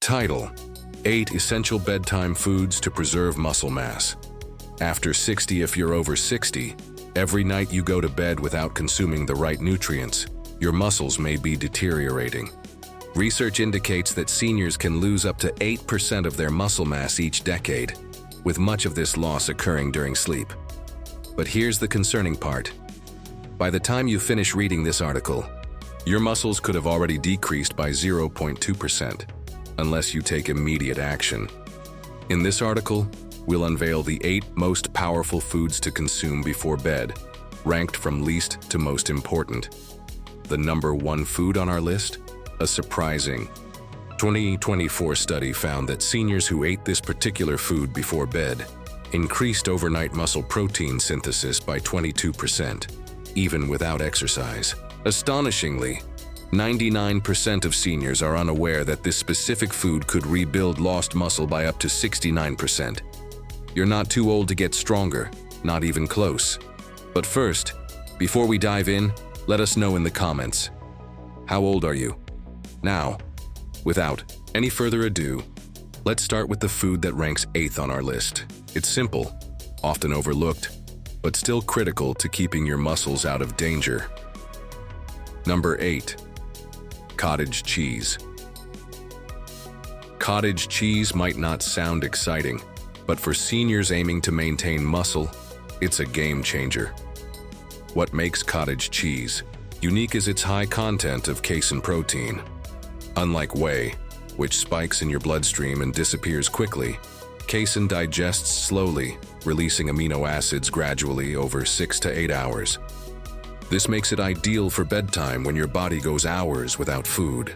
Title: 8 Essential Bedtime Foods to Preserve Muscle Mass. After 60, if you're over 60, every night you go to bed without consuming the right nutrients, your muscles may be deteriorating. Research indicates that seniors can lose up to 8% of their muscle mass each decade, with much of this loss occurring during sleep. But here's the concerning part. By the time you finish reading this article, your muscles could have already decreased by 0.2%, unless you take immediate action. In this article, we'll unveil the 8 most powerful foods to consume before bed, ranked from least to most important. The number 1 food on our list? A surprising 2024 study found that seniors who ate this particular food before bed increased overnight muscle protein synthesis by 22%, even without exercise. Astonishingly, 99% of seniors are unaware that this specific food could rebuild lost muscle by up to 69%. You're not too old to get stronger, not even close. But first, before we dive in, let us know in the comments. How old are you? Now, without any further ado, let's start with the food that ranks 8th on our list. It's simple, often overlooked, but still critical to keeping your muscles out of danger. Number 8. Cottage cheese. Cottage cheese might not sound exciting, but for seniors aiming to maintain muscle, it's a game changer. What makes cottage cheese unique is its high content of casein protein. Unlike whey, which spikes in your bloodstream and disappears quickly, casein digests slowly, releasing amino acids gradually over 6 to 8 hours. This makes it ideal for bedtime when your body goes hours without food.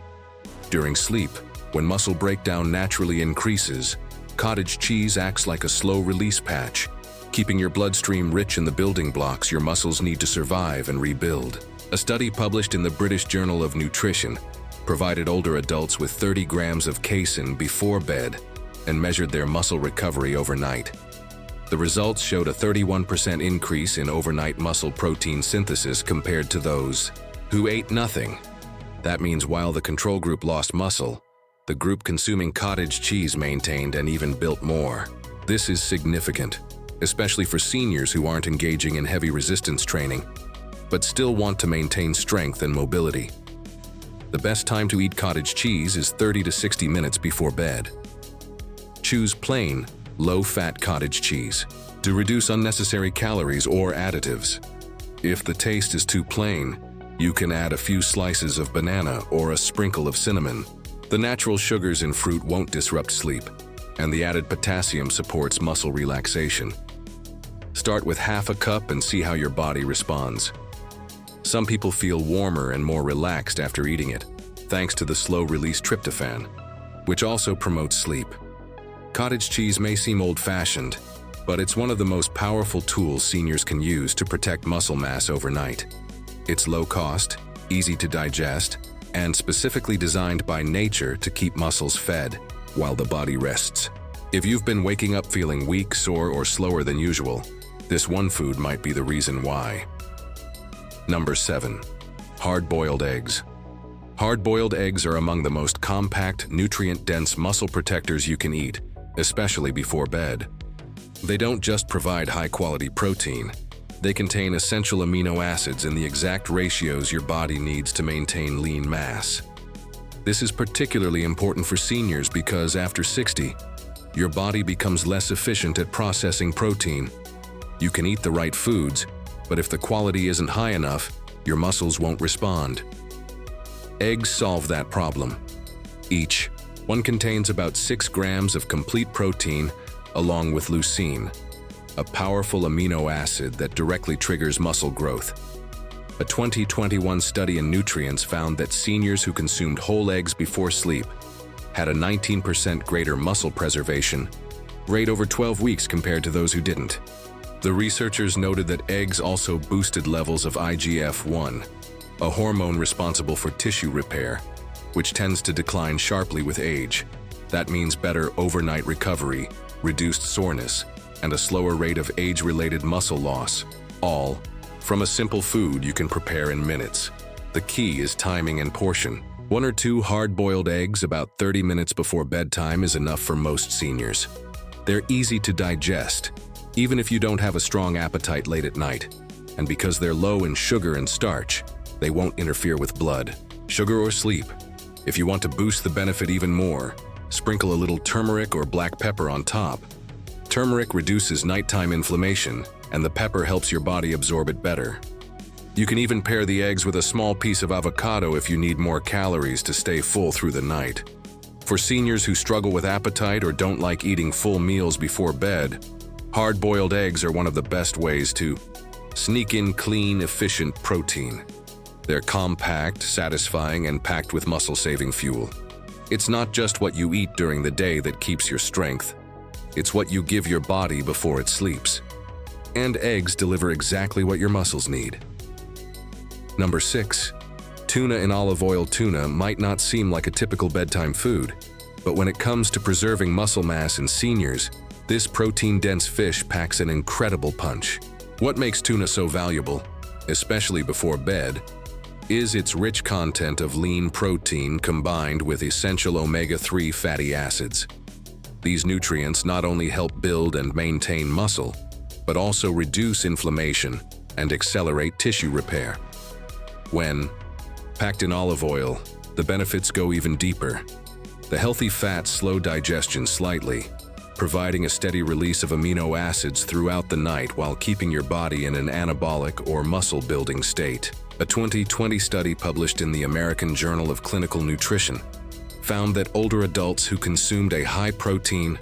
During sleep, when muscle breakdown naturally increases, cottage cheese acts like a slow-release patch, keeping your bloodstream rich in the building blocks your muscles need to survive and rebuild. A study published in the British Journal of Nutrition provided older adults with 30 grams of casein before bed and measured their muscle recovery overnight. The results showed a 31% increase in overnight muscle protein synthesis compared to those who ate nothing. That means while the control group lost muscle, the group consuming cottage cheese maintained and even built more. This is significant, especially for seniors who aren't engaging in heavy resistance training, but still want to maintain strength and mobility. The best time to eat cottage cheese is 30 to 60 minutes before bed. Choose plain, low-fat cottage cheese to reduce unnecessary calories or additives. If the taste is too plain, you can add a few slices of banana or a sprinkle of cinnamon. The natural sugars in fruit won't disrupt sleep, and the added potassium supports muscle relaxation. Start with half a cup and see how your body responds. Some people feel warmer and more relaxed after eating it, thanks to the slow-release tryptophan, which also promotes sleep. Cottage cheese may seem old-fashioned, but it's one of the most powerful tools seniors can use to protect muscle mass overnight. It's low-cost, easy to digest, and specifically designed by nature to keep muscles fed while the body rests. If you've been waking up feeling weak, sore, or slower than usual, this one food might be the reason why. Number 7. Hard-boiled eggs. Hard-boiled eggs are among the most compact, nutrient-dense muscle protectors you can eat, especially before bed. They don't just provide high-quality protein. They contain essential amino acids in the exact ratios your body needs to maintain lean mass. This is particularly important for seniors because after 60, your body becomes less efficient at processing protein. You can eat the right foods, but if the quality isn't high enough, your muscles won't respond. Eggs solve that problem. Each one contains about 6 grams of complete protein along with leucine, a powerful amino acid that directly triggers muscle growth. A 2021 study in Nutrients found that seniors who consumed whole eggs before sleep had a 19% greater muscle preservation rate over 12 weeks compared to those who didn't. The researchers noted that eggs also boosted levels of IGF-1, a hormone responsible for tissue repair, which tends to decline sharply with age. That means better overnight recovery, reduced soreness, and a slower rate of age-related muscle loss, all from a simple food you can prepare in minutes. The key is timing and portion. 1 or 2 hard-boiled eggs about 30 minutes before bedtime is enough for most seniors. They're easy to digest, even if you don't have a strong appetite late at night. And because they're low in sugar and starch, they won't interfere with blood, sugar, or sleep. If you want to boost the benefit even more, sprinkle a little turmeric or black pepper on top. Turmeric reduces nighttime inflammation, and the pepper helps your body absorb it better. You can even pair the eggs with a small piece of avocado if you need more calories to stay full through the night. For seniors who struggle with appetite or don't like eating full meals before bed, hard-boiled eggs are one of the best ways to sneak in clean, efficient protein. They're compact, satisfying, and packed with muscle-saving fuel. It's not just what you eat during the day that keeps your strength. It's what you give your body before it sleeps. And eggs deliver exactly what your muscles need. Number 6. Tuna in olive oil. Tuna might not seem like a typical bedtime food, but when it comes to preserving muscle mass in seniors, this protein-dense fish packs an incredible punch. What makes tuna so valuable, especially before bed, is its rich content of lean protein combined with essential omega-3 fatty acids. These nutrients not only help build and maintain muscle, but also reduce inflammation and accelerate tissue repair. When packed in olive oil, the benefits go even deeper. The healthy fats slow digestion slightly, providing a steady release of amino acids throughout the night while keeping your body in an anabolic or muscle-building state. A 2020 study published in the American Journal of Clinical Nutrition found that older adults who consumed a high-protein,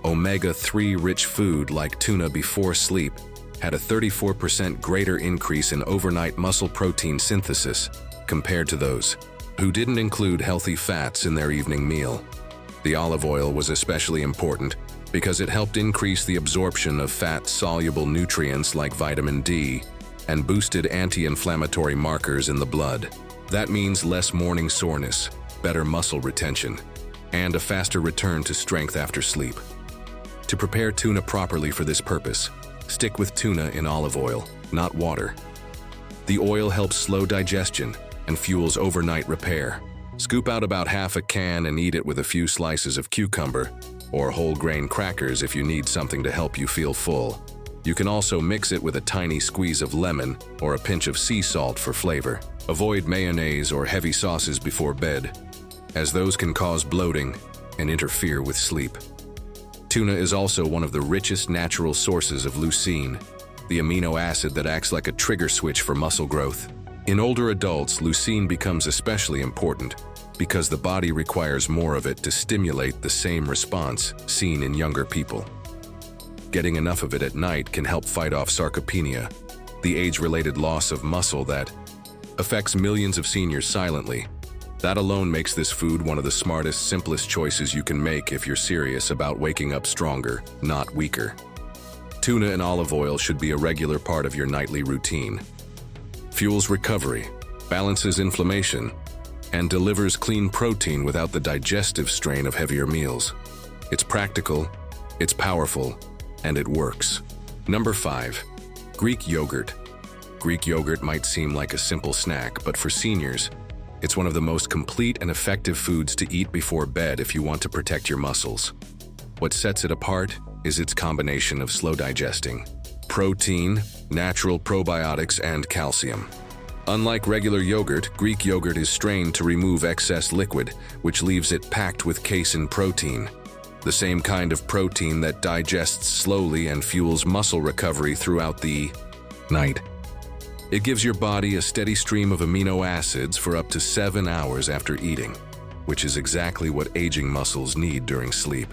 omega-3-rich food like tuna before sleep had a 34% greater increase in overnight muscle protein synthesis compared to those who didn't include healthy fats in their evening meal. The olive oil was especially important because it helped increase the absorption of fat-soluble nutrients like vitamin D and boosted anti-inflammatory markers in the blood. That means less morning soreness, better muscle retention, and a faster return to strength after sleep. To prepare tuna properly for this purpose, stick with tuna in olive oil, not water. The oil helps slow digestion and fuels overnight repair. Scoop out about half a can and eat it with a few slices of cucumber or whole grain crackers if you need something to help you feel full. You can also mix it with a tiny squeeze of lemon or a pinch of sea salt for flavor. Avoid mayonnaise or heavy sauces before bed, as those can cause bloating and interfere with sleep. Tuna is also one of the richest natural sources of leucine, the amino acid that acts like a trigger switch for muscle growth. In older adults, leucine becomes especially important because the body requires more of it to stimulate the same response seen in younger people. Getting enough of it at night can help fight off sarcopenia, the age-related loss of muscle that affects millions of seniors silently. That alone makes this food one of the smartest, simplest choices you can make if you're serious about waking up stronger, not weaker. Tuna and olive oil should be a regular part of your nightly routine. Fuels recovery, balances inflammation, and delivers clean protein without the digestive strain of heavier meals. It's practical, it's powerful, and it works. Number 5. Greek yogurt. Greek yogurt might seem like a simple snack, but for seniors, it's one of the most complete and effective foods to eat before bed if you want to protect your muscles. What sets it apart is its combination of slow digesting protein, natural probiotics, and calcium. Unlike regular yogurt, Greek yogurt is strained to remove excess liquid, which leaves it packed with casein protein, the same kind of protein that digests slowly and fuels muscle recovery throughout the night. It gives your body a steady stream of amino acids for up to 7 hours after eating, which is exactly what aging muscles need during sleep.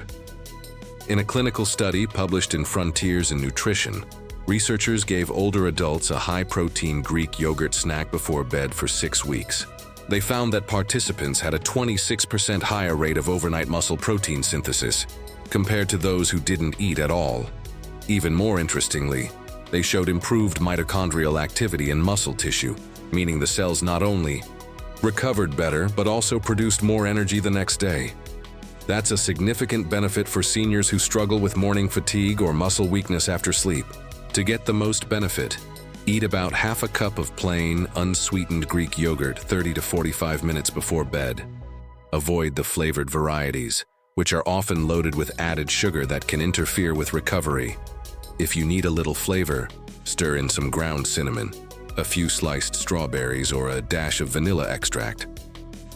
In a clinical study published in Frontiers in Nutrition, researchers gave older adults a high-protein Greek yogurt snack before bed for 6 weeks. They found that participants had a 26% higher rate of overnight muscle protein synthesis compared to those who didn't eat at all. Even more interestingly, they showed improved mitochondrial activity in muscle tissue, meaning the cells not only recovered better but also produced more energy the next day. That's a significant benefit for seniors who struggle with morning fatigue or muscle weakness after sleep. To get the most benefit, Eat about half a cup of plain, unsweetened Greek yogurt 30 to 45 minutes before bed. Avoid the flavored varieties, which are often loaded with added sugar that can interfere with recovery. If you need a little flavor, stir in some ground cinnamon, a few sliced strawberries, or a dash of vanilla extract.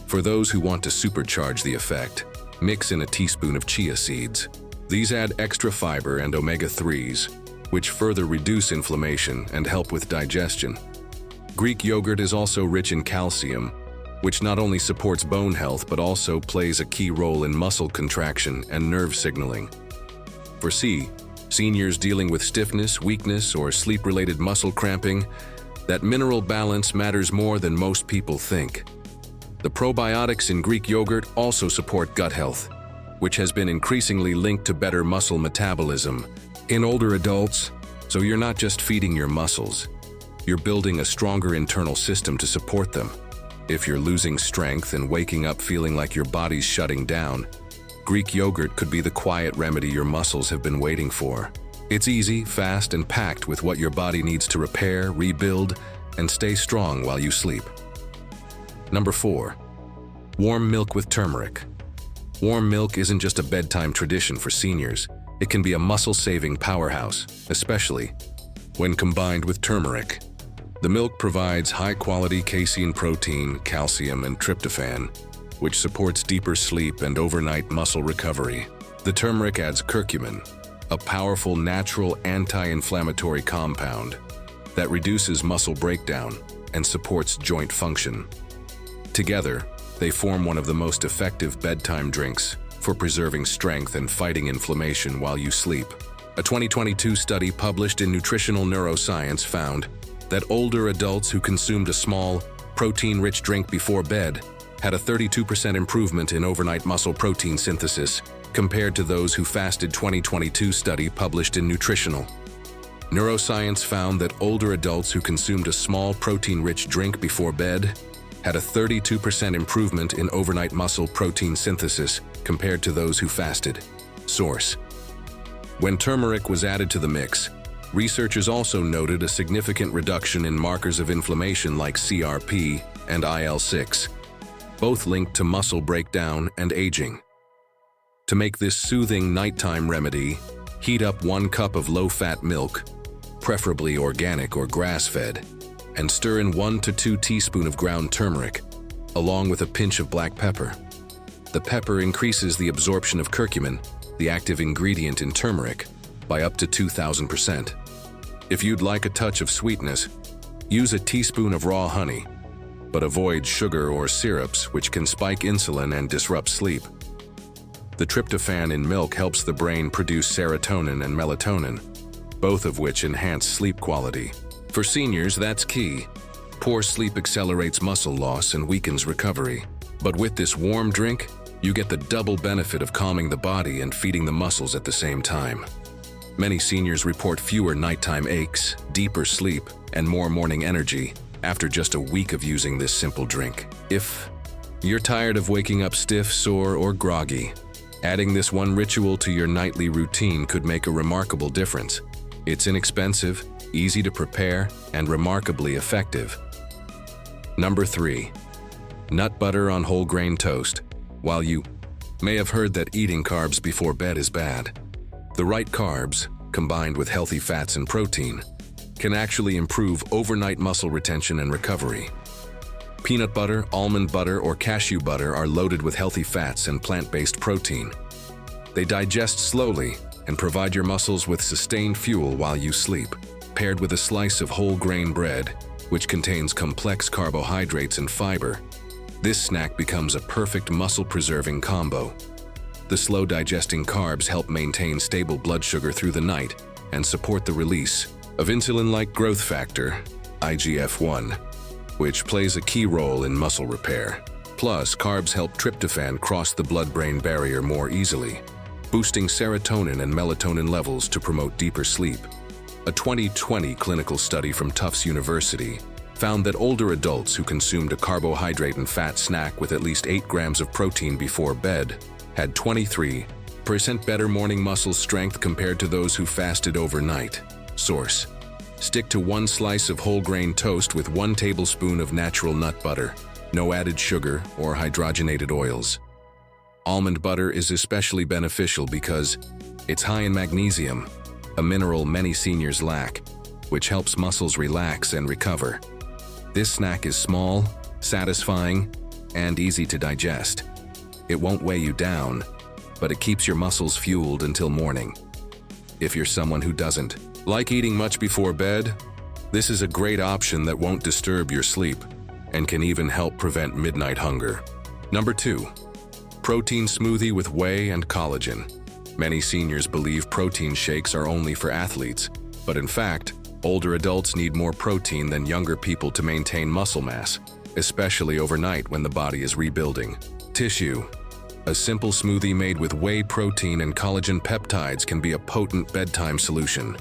For those who want to supercharge the effect, mix in a teaspoon of chia seeds. These add extra fiber and omega-3s, which further reduce inflammation and help with digestion. Greek yogurt is also rich in calcium, which not only supports bone health but also plays a key role in muscle contraction and nerve signaling. For seniors dealing with stiffness, weakness, or sleep-related muscle cramping, that mineral balance matters more than most people think. The probiotics in Greek yogurt also support gut health, which has been increasingly linked to better muscle metabolism in older adults. So you're not just feeding your muscles, you're building a stronger internal system to support them. If you're losing strength and waking up feeling like your body's shutting down, Greek yogurt could be the quiet remedy your muscles have been waiting for. It's easy, fast, and packed with what your body needs to repair, rebuild, and stay strong while you sleep. Number 4. Warm milk with turmeric. Warm milk isn't just a bedtime tradition for seniors. It can be a muscle-saving powerhouse, especially when combined with turmeric. The milk provides high-quality casein protein, calcium, and tryptophan, which supports deeper sleep and overnight muscle recovery. The turmeric adds curcumin, a powerful natural anti-inflammatory compound that reduces muscle breakdown and supports joint function. Together, they form one of the most effective bedtime drinks for preserving strength and fighting inflammation while you sleep. A 2022 study published in Nutritional Neuroscience found that older adults who consumed a small, protein-rich drink before bed had a 32% improvement in overnight muscle protein synthesis compared to those who fasted. 2022 study published in Nutritional Neuroscience found that older adults who consumed a small protein-rich drink before bed had a 32% improvement in overnight muscle protein synthesis compared to those who fasted. Source: when turmeric was added to the mix, researchers also noted a significant reduction in markers of inflammation like CRP and IL-6, both linked to muscle breakdown and aging. To make this soothing nighttime remedy, heat up 1 cup of low-fat milk, preferably organic or grass-fed, and stir in 1 to 2 teaspoons of ground turmeric, along with a pinch of black pepper. The pepper increases the absorption of curcumin, the active ingredient in turmeric, by up to 2,000%. If you'd like a touch of sweetness, use a teaspoon of raw honey, but avoid sugar or syrups, which can spike insulin and disrupt sleep. The tryptophan in milk helps the brain produce serotonin and melatonin, both of which enhance sleep quality. For seniors, that's key. Poor sleep accelerates muscle loss and weakens recovery. But with this warm drink, you get the double benefit of calming the body and feeding the muscles at the same time. Many seniors report fewer nighttime aches, deeper sleep, and more morning energy after just a week of using this simple drink. If you're tired of waking up stiff, sore, or groggy, adding this one ritual to your nightly routine could make a remarkable difference. It's inexpensive, easy to prepare, and remarkably effective. Number 3. Nut butter on whole grain toast. While you may have heard that eating carbs before bed is bad, the right carbs, combined with healthy fats and protein, can actually improve overnight muscle retention and recovery. Peanut butter, almond butter, or cashew butter are loaded with healthy fats and plant-based protein. They digest slowly and provide your muscles with sustained fuel while you sleep. Paired with a slice of whole grain bread, which contains complex carbohydrates and fiber, this snack becomes a perfect muscle-preserving combo. The slow-digesting carbs help maintain stable blood sugar through the night and support the release of insulin-like growth factor, IGF-1, which plays a key role in muscle repair. Plus, carbs help tryptophan cross the blood-brain barrier more easily, boosting serotonin and melatonin levels to promote deeper sleep. A 2020 clinical study from Tufts University found that older adults who consumed a carbohydrate and fat snack with at least 8 grams of protein before bed had 23% better morning muscle strength compared to those who fasted overnight. Source: Stick to 1 slice of whole grain toast with 1 tablespoon of natural nut butter, no added sugar or hydrogenated oils. Almond butter is especially beneficial because it's high in magnesium, a mineral many seniors lack, which helps muscles relax and recover. This snack is small, satisfying, and easy to digest. It won't weigh you down, but it keeps your muscles fueled until morning. If you're someone who doesn't like eating much before bed, this is a great option that won't disturb your sleep and can even help prevent midnight hunger. Number 2. Protein smoothie with whey and collagen. Many seniors believe protein shakes are only for athletes, but in fact, older adults need more protein than younger people to maintain muscle mass, especially overnight when the body is rebuilding tissue. A simple smoothie made with whey protein and collagen peptides can be a potent bedtime solution.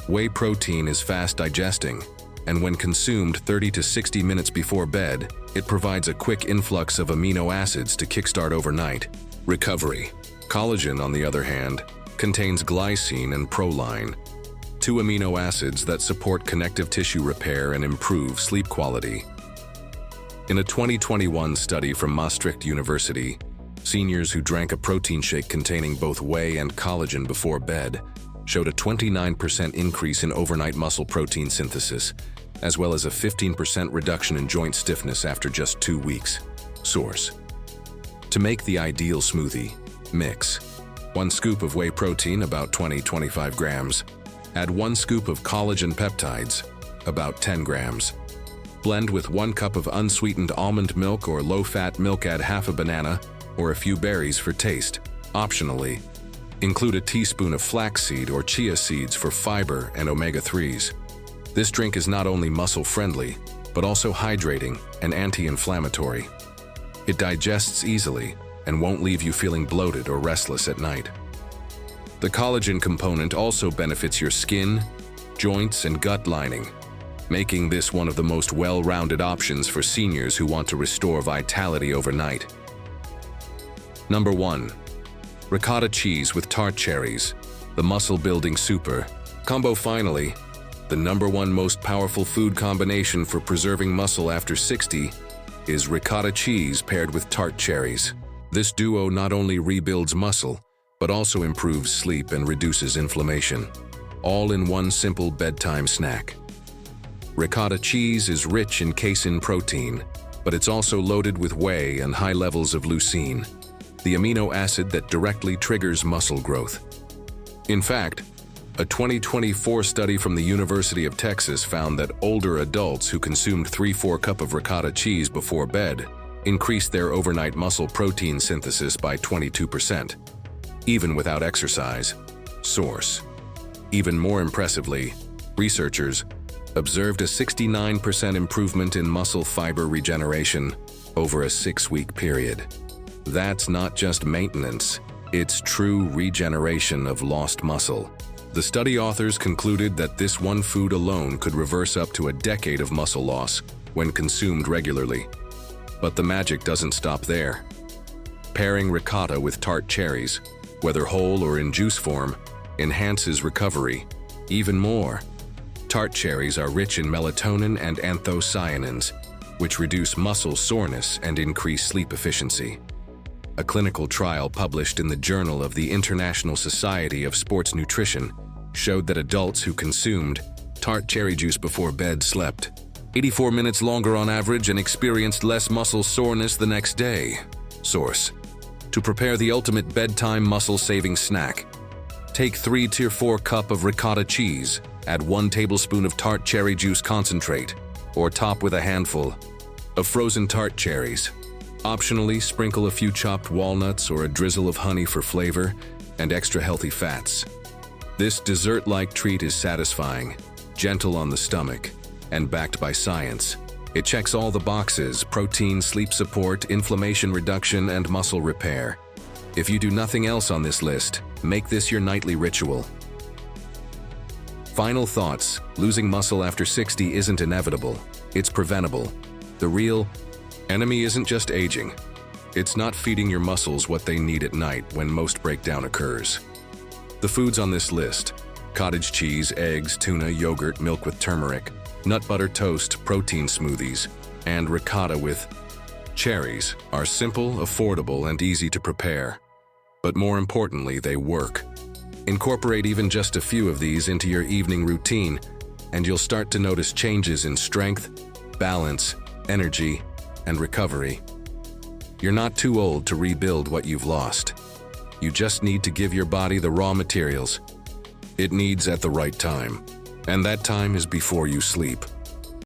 Whey protein is fast digesting, and when consumed 30 to 60 minutes before bed, it provides a quick influx of amino acids to kickstart overnight recovery. Collagen, on the other hand, contains glycine and proline, 2 amino acids that support connective tissue repair and improve sleep quality. In a 2021 study from Maastricht University, seniors who drank a protein shake containing both whey and collagen before bed showed a 29% increase in overnight muscle protein synthesis, as well as a 15% reduction in joint stiffness after just 2 weeks. Source: to make the ideal smoothie, mix 1 scoop of whey protein, about 20-25 grams. Add 1 scoop of collagen peptides, about 10 grams. Blend with 1 cup of unsweetened almond milk or low-fat milk. Add half a banana or a few berries for taste. Optionally, include a teaspoon of flaxseed or chia seeds for fiber and omega-3s. This drink is not only muscle-friendly, but also hydrating and anti-inflammatory. It digests easily and won't leave you feeling bloated or restless at night. The collagen component also benefits your skin, joints, and gut lining, making this one of the most well-rounded options for seniors who want to restore vitality overnight. Number 1. Ricotta cheese with tart cherries, the muscle-building super combo. Finally, the number 1 most powerful food combination for preserving muscle after 60 is ricotta cheese paired with tart cherries. This duo not only rebuilds muscle, but also improves sleep and reduces inflammation, all in one simple bedtime snack. Ricotta cheese is rich in casein protein, but it's also loaded with whey and high levels of leucine, the amino acid that directly triggers muscle growth. In fact, a 2024 study from the University of Texas found that older adults who consumed 3-4 cups of ricotta cheese before bed increased their overnight muscle protein synthesis by 22%, even without exercise. Source: even more impressively, researchers observed a 69% improvement in muscle fiber regeneration over a 6-week period. That's not just maintenance, it's true regeneration of lost muscle. The study authors concluded that this one food alone could reverse up to a decade of muscle loss when consumed regularly. But the magic doesn't stop there. Pairing ricotta with tart cherries, whether whole or in juice form, enhances recovery even more. Tart cherries are rich in melatonin and anthocyanins, which reduce muscle soreness and increase sleep efficiency. A clinical trial published in the Journal of the International Society of Sports Nutrition showed that adults who consumed tart cherry juice before bed slept 84 minutes longer on average and experienced less muscle soreness the next day. Source: to prepare the ultimate bedtime muscle-saving snack, take 3 to 4 cups of ricotta cheese, add 1 tablespoon of tart cherry juice concentrate, or top with a handful of frozen tart cherries. Optionally, sprinkle a few chopped walnuts or a drizzle of honey for flavor and extra healthy fats. This dessert-like treat is satisfying, gentle on the stomach, and backed by science. It checks all the boxes: protein, sleep support, inflammation reduction, and muscle repair. If you do nothing else on this list, make this your nightly ritual. Final thoughts: losing muscle after 60 isn't inevitable, it's preventable. The real enemy isn't just aging. It's not feeding your muscles what they need at night when most breakdown occurs. The foods on this list: cottage cheese, eggs, tuna, yogurt, milk with turmeric, nut butter toast, protein smoothies, and ricotta with cherries are simple, affordable, and easy to prepare. But more importantly, they work. Incorporate even just a few of these into your evening routine, and you'll start to notice changes in strength, balance, energy, and recovery. You're not too old to rebuild what you've lost. You just need to give your body the raw materials it needs at the right time, and that time is before you sleep.